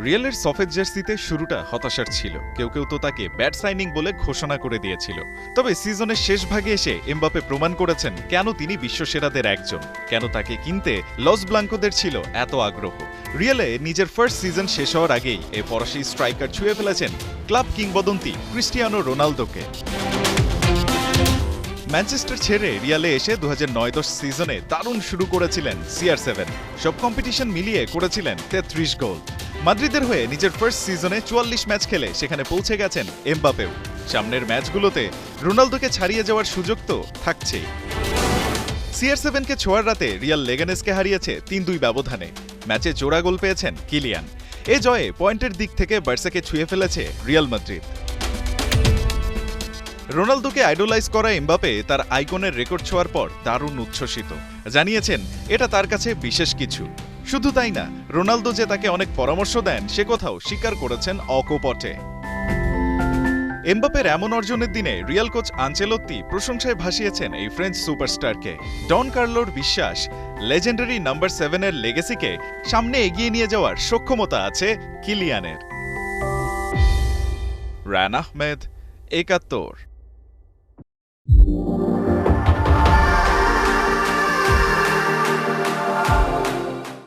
রিয়ালের সফেদ জার্সিতে শুরুটা হতাশার ছিল। কেউ কেউ তো তাকে ব্যাড সাইনিং বলে ঘোষণা করে দিয়েছিল। তবে সিজনের শেষ ভাগে এসে এমবাপে প্রমাণ করেছেন কেন তিনি বিশ্বসেরাদের একজন, কেন তাকে কিনতে লস ব্লাঙ্কোদের ছিল এত আগ্রহ। রিয়ালে নিজের ফার্স্ট সিজন শেষ হওয়ার আগেই এই ফরাসি স্ট্রাইকার ছুঁয়ে ফেলেছেন ক্লাব কিংবদন্তি ক্রিস্টিয়ানো রোনালদোকে। ম্যানচেস্টার ছেড়ে রিয়ালে এসে 2009-10 সিজনে দারুণ শুরু করেছিলেন CR7। সব কম্পিটিশন মিলিয়ে করেছিলেন 33 গোল। মাদ্রিদের হয়ে নিজের ফার্স্ট সিজনে 44 ম্যাচ খেলে সেখানে পৌঁছে গেছেন এমবাপেও। সামনের ম্যাচগুলোতে রোনালদোকে ছাড়িয়ে যাওয়ার সুযোগ তো থাকছেই। CR7কে ছোঁয়ার রাতে রিয়াল লেগানেসকে হারিয়েছে 3-2 ব্যবধানে। ম্যাচে জোড়া গোল পেয়েছেন কিলিয়ান। এ জয়ে পয়েন্টের দিক থেকে বার্সাকে ছুঁয়ে ফেলেছে রিয়াল মাদ্রিদ। রোনালদোকে আইডলাইজ করা এমবাপে তার আইকনের রেকর্ড ছোঁয়ার পর দারুণ উচ্ছ্বসিত। জানিয়েছেন এটা তার কাছে বিশেষ কিছু। শুধু তাই না, রোনালদো যে তাকে অনেক পরামর্শ দেন সে কথাও স্বীকার করেছেন অকপটে। এমবাপের এমন অর্জনের দিনে রিয়াল কোচ আনচেলত্তি প্রশংসায় ভাসিয়েছেন এই ফ্রেঞ্চ সুপারস্টারকে। ডন কার্লোর বিশ্বাস, লেজেন্ডারি নাম্বার 7-এর লেগেসিকে সামনে এগিয়ে নিয়ে যাওয়ার সক্ষমতা আছে কিলিয়ানের। রায়হান আহমেদ, ৭১।